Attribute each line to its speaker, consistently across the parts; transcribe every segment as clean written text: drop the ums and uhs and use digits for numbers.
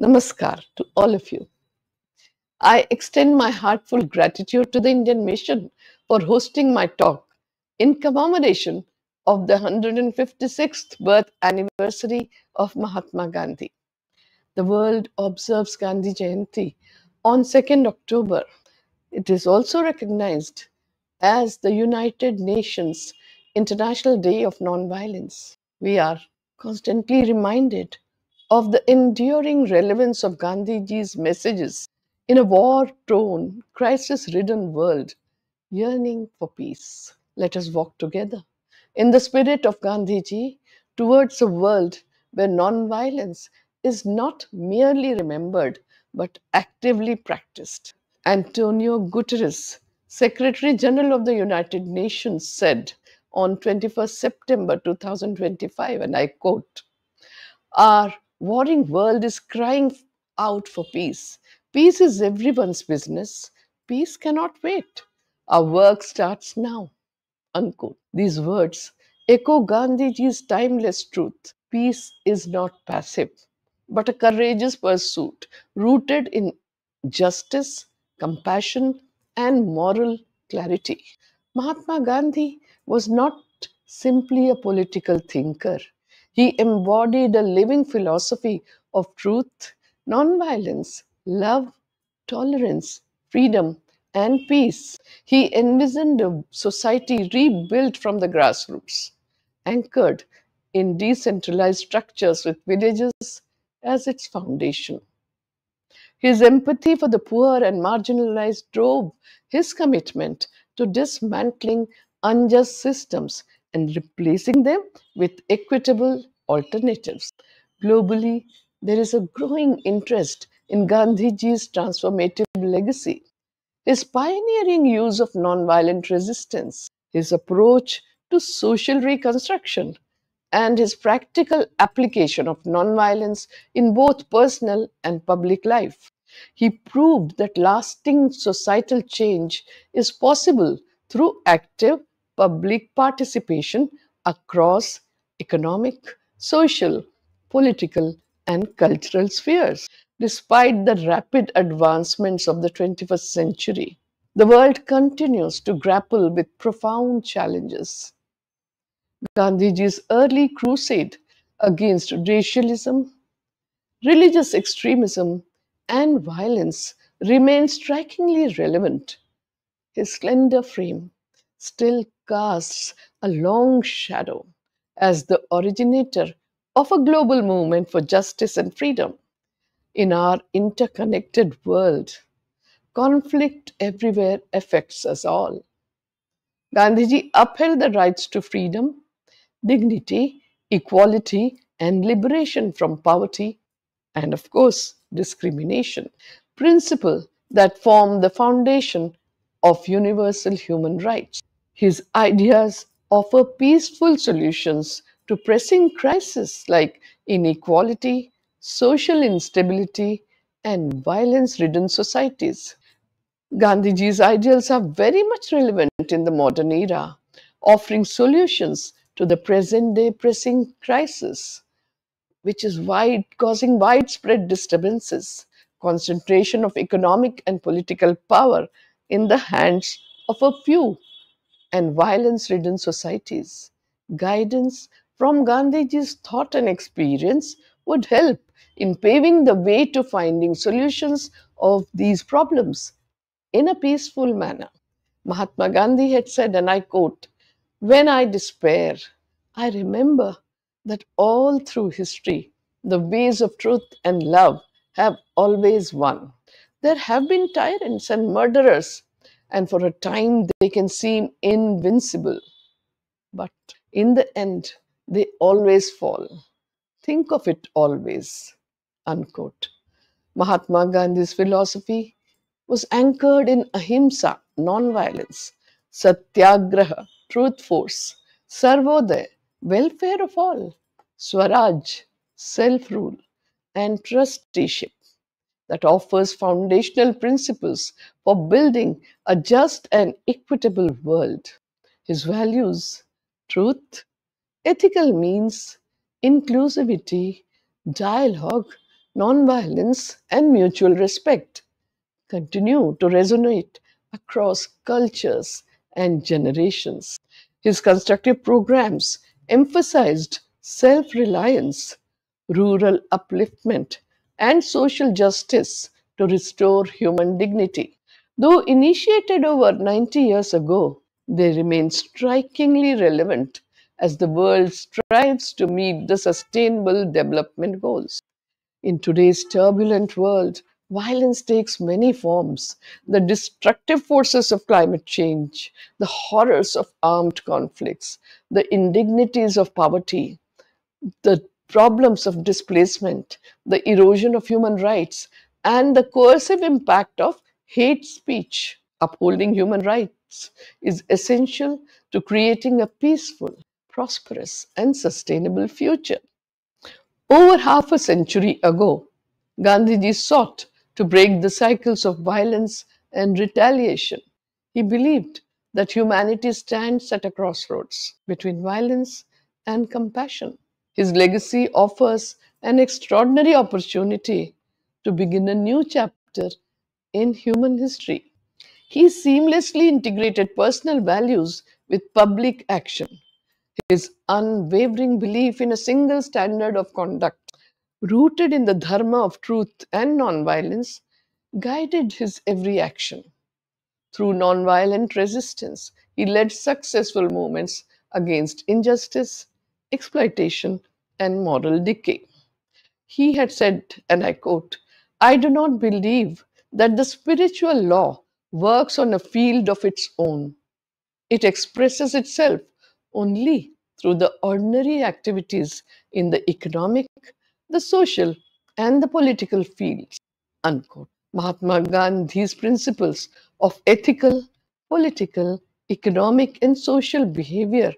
Speaker 1: Namaskar to all of you. I extend my heartfelt gratitude to the Indian mission for hosting my talk in commemoration of the 156th birth anniversary of Mahatma Gandhi. The world observes Gandhi Jayanti on 2nd October. It is also recognized as the United Nations International Day of Nonviolence. We are constantly reminded of the enduring relevance of Gandhiji's messages in a war torn, crisis ridden world yearning for peace. Let us walk together in the spirit of Gandhiji towards a world where nonviolence is not merely remembered but actively practiced. Antonio Guterres, Secretary General of the United Nations, said on 21st September 2025, and I quote, our warring world is crying out for peace. Peace is everyone's business. Peace cannot wait. Our work starts now. Unquote. These words echo Gandhiji's timeless truth. Peace is not passive, but a courageous pursuit rooted in justice, compassion, and moral clarity. Mahatma Gandhi was not simply a political thinker. He embodied a living philosophy of truth, nonviolence, love, tolerance, freedom, and peace. He envisioned a society rebuilt from the grassroots, anchored in decentralized structures with villages as its foundation. His empathy for the poor and marginalized drove his commitment to dismantling unjust systems and replacing them with equitable alternatives. Globally, there is a growing interest in Gandhiji's transformative legacy. His pioneering use of nonviolent resistance, his approach to social reconstruction, and his practical application of nonviolence in both personal and public life. He proved that lasting societal change is possible through active public participation across economic, social, political, and cultural spheres. Despite the rapid advancements of the 21st century, the world continues to grapple with profound challenges. Gandhiji's early crusade against racialism, religious extremism, and violence remains strikingly relevant. His slender frame still casts a long shadow as the originator of a global movement for justice and freedom. In our interconnected world, conflict everywhere affects us all. Gandhiji upheld the rights to freedom, dignity, equality, and liberation from poverty, and of course, discrimination, principle that form the foundation of universal human rights. His ideas offer peaceful solutions to pressing crises like inequality, social instability, and violence ridden societies. Gandhiji's ideals are very much relevant in the modern era, offering solutions to the present day pressing crisis, which is causing widespread disturbances, concentration of economic and political power in the hands of a few, and violence ridden societies. Guidance from Gandhiji's thought and experience would help in paving the way to finding solutions of these problems in a peaceful manner. Mahatma Gandhi had said, and I quote, when I despair, I remember that all through history, the ways of truth and love have always won. There have been tyrants and murderers, and for a time they can seem invincible, but in the end, they always fall. Think of it always. Unquote. Mahatma Gandhi's philosophy was anchored in ahimsa, non-violence, satyagraha, truth force, sarvodaya, welfare of all, swaraj, self-rule, and trusteeship that offers foundational principles for building a just and equitable world. His values, truth, ethical means, inclusivity, dialogue, nonviolence, and mutual respect continue to resonate across cultures and generations. His constructive programs emphasized self reliance, rural upliftment, and social justice to restore human dignity. Though initiated over 90 years ago, they remain strikingly relevant as the world strives to meet the Sustainable Development Goals. In today's turbulent world, violence takes many forms. The destructive forces of climate change, the horrors of armed conflicts, the indignities of poverty, the problems of displacement, the erosion of human rights, and the coercive impact of hate speech. Upholding human rights is essential to creating a peaceful, prosperous, and sustainable future. Over half a century ago, Gandhiji sought to break the cycles of violence and retaliation. He believed that humanity stands at a crossroads between violence and compassion. His legacy offers an extraordinary opportunity to begin a new chapter in human history. He seamlessly integrated personal values with public action. His unwavering belief in a single standard of conduct, rooted in the dharma of truth and nonviolence, guided his every action. Through nonviolent resistance, he led successful movements against injustice, exploitation, and moral decay. He had said, and I quote, "I do not believe that the spiritual law works on a field of its own. It expresses itself only through the ordinary activities in the economic, the social, and the political fields." Unquote. Mahatma Gandhi's principles of ethical, political, economic, and social behavior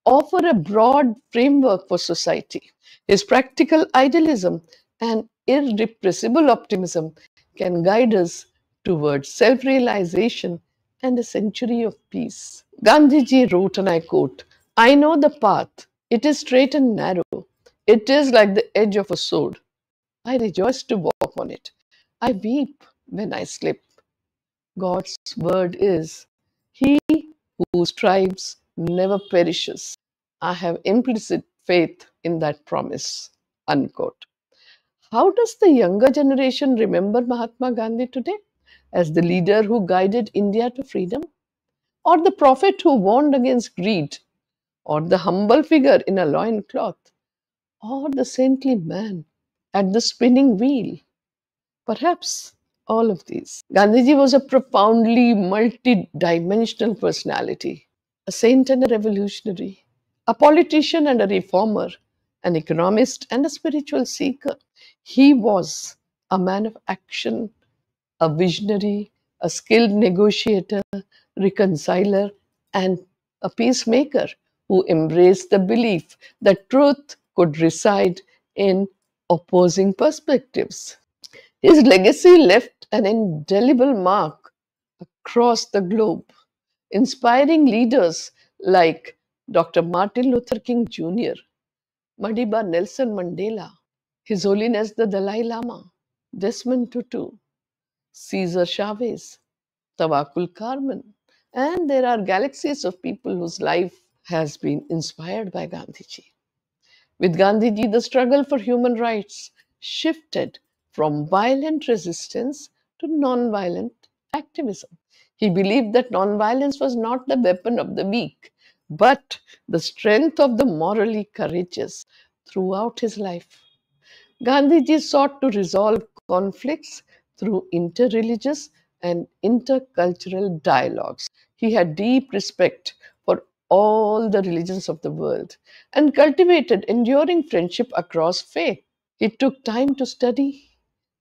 Speaker 1: offer a broad framework for society. His practical idealism and irrepressible optimism can guide us towards self realization and a century of peace. Gandhiji wrote, and I quote, "I know the path. It is straight and narrow. It is like the edge of a sword. I rejoice to walk on it. I weep when I slip. God's word is, he who strives never perishes. I have implicit faith in that promise." Unquote. How does the younger generation remember Mahatma Gandhi today? As the leader who guided India to freedom? Or the prophet who warned against greed? Or the humble figure in a loincloth? Or the saintly man at the spinning wheel? Perhaps all of these. Gandhiji was a profoundly multi-dimensional personality, a saint and a revolutionary, a politician and a reformer, an economist and a spiritual seeker. He was a man of action, a visionary, a skilled negotiator, reconciler, and a peacemaker who embraced the belief that truth could reside in opposing perspectives. His legacy left an indelible mark across the globe, inspiring leaders like Dr. Martin Luther King Jr., Madiba Nelson Mandela, His Holiness the Dalai Lama, Desmond Tutu, Cesar Chavez, Tawakul Karman, and there are galaxies of people whose life has been inspired by Gandhiji. With Gandhiji, the struggle for human rights shifted from violent resistance to non-violent activism. He believed that non-violence was not the weapon of the weak, but the strength of the morally courageous. Throughout his life, Gandhiji sought to resolve conflicts through interreligious and intercultural dialogues. He had deep respect for all the religions of the world and cultivated enduring friendship across faith. He took time to study,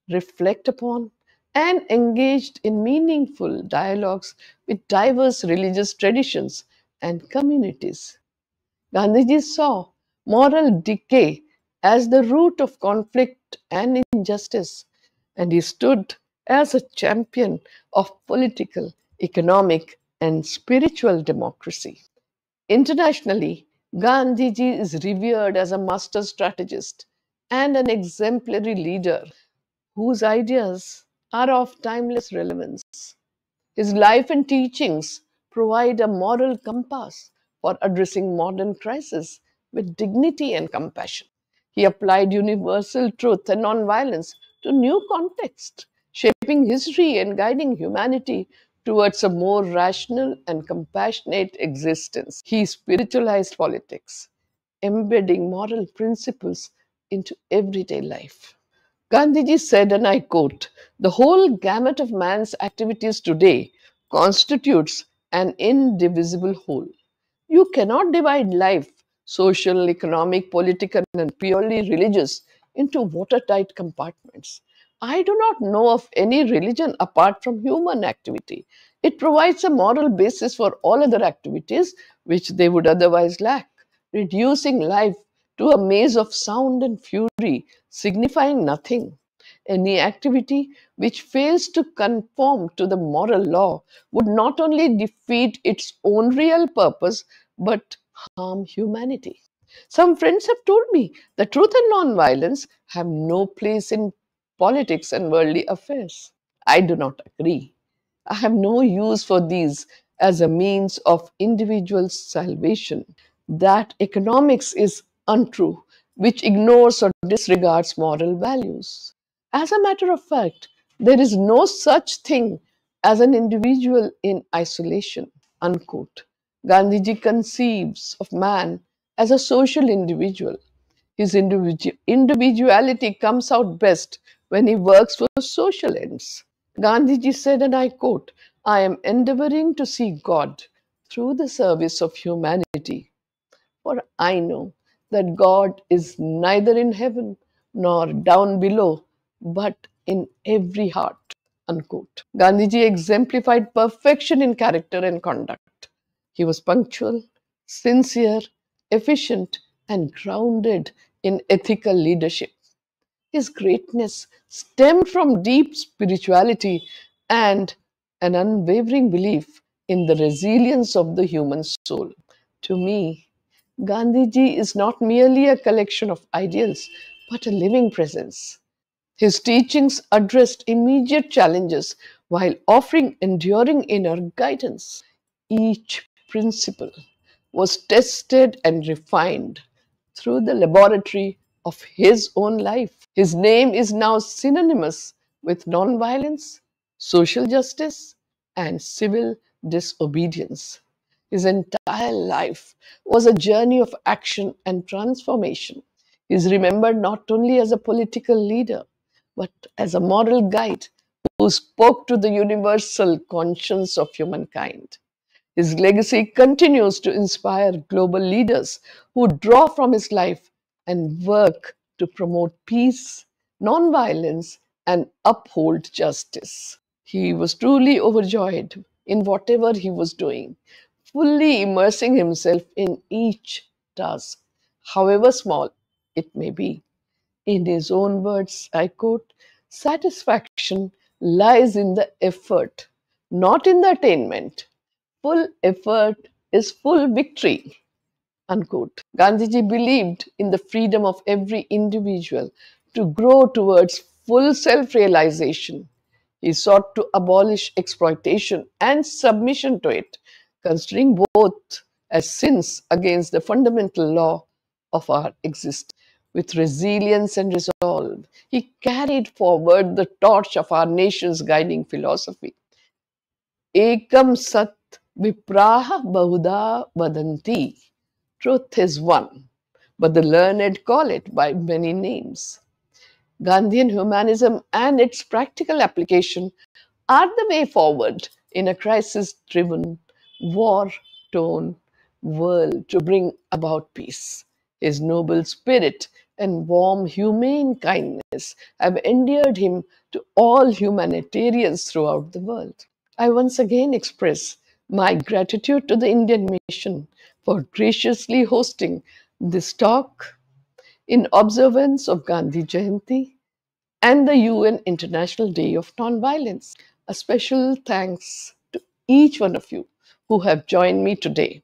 Speaker 1: reflect upon, and engaged in meaningful dialogues with diverse religious traditions and communities. Gandhiji saw moral decay as the root of conflict and injustice, and he stood as a champion of political, economic, and spiritual democracy. Internationally, Gandhiji is revered as a master strategist and an exemplary leader. whose ideas are of timeless relevance. His life and teachings provide a moral compass for addressing modern crises with dignity and compassion. He applied universal truth and nonviolence to new contexts, shaping history and guiding humanity towards a more rational and compassionate existence. He spiritualized politics, embedding moral principles into everyday life. Gandhiji said, and I quote, "The whole gamut of man's activities today constitutes an indivisible whole. You cannot divide life, social, economic, political, and purely religious, into watertight compartments. I do not know of any religion apart from human activity. It provides a moral basis for all other activities which they would otherwise lack, reducing life to a maze of sound and fury, signifying nothing. Any activity which fails to conform to the moral law would not only defeat its own real purpose but harm humanity." Some friends have told me that truth and non-violence have no place in politics and worldly affairs. I do not agree. I have no use for these as a means of individual salvation. That economics is untrue, which ignores or disregards moral values. As a matter of fact, there is no such thing as an individual in isolation. Unquote. Gandhiji conceives of man as a social individual. His individuality comes out best when he works for social ends. Gandhiji said, and I quote, "I am endeavoring to see God through the service of humanity, for I know that God is neither in heaven nor down below, but in every heart." Unquote. Gandhiji exemplified perfection in character and conduct. He was punctual, sincere, efficient, and grounded in ethical leadership. His greatness stemmed from deep spirituality and an unwavering belief in the resilience of the human soul. To me, Gandhiji is not merely a collection of ideals, but a living presence. His teachings addressed immediate challenges while offering enduring inner guidance. Each principle was tested and refined through the laboratory of his own life. His name is now synonymous with nonviolence, social justice, and civil disobedience. His entire life was a journey of action and transformation. He is remembered not only as a political leader, but as a moral guide who spoke to the universal conscience of humankind. His legacy continues to inspire global leaders who draw from his life and work to promote peace, nonviolence, and uphold justice. He was truly overjoyed in whatever he was doing, fully immersing himself in each task, however small it may be. In his own words, I quote, "Satisfaction lies in the effort, not in the attainment. Full effort is full victory." Unquote. Gandhiji believed in the freedom of every individual to grow towards full self realization. He sought to abolish exploitation and submission to it, considering both as sins against the fundamental law of our existence. With resilience and resolve, he carried forward the torch of our nation's guiding philosophy. Ekam sat vipraha bahuda vadanti. Truth is one, but the learned call it by many names. Gandhian humanism and its practical application are the way forward in a crisis driven, war torn world to bring about peace. His noble spirit and warm, humane kindness have endeared him to all humanitarians throughout the world. I once again express my gratitude to the Indian mission for graciously hosting this talk in observance of Gandhi Jayanti and the UN International Day of Nonviolence. A special thanks to each one of you who have joined me today.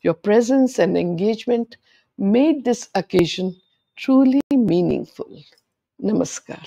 Speaker 1: Your presence and engagement made this occasion truly meaningful. Namaskar.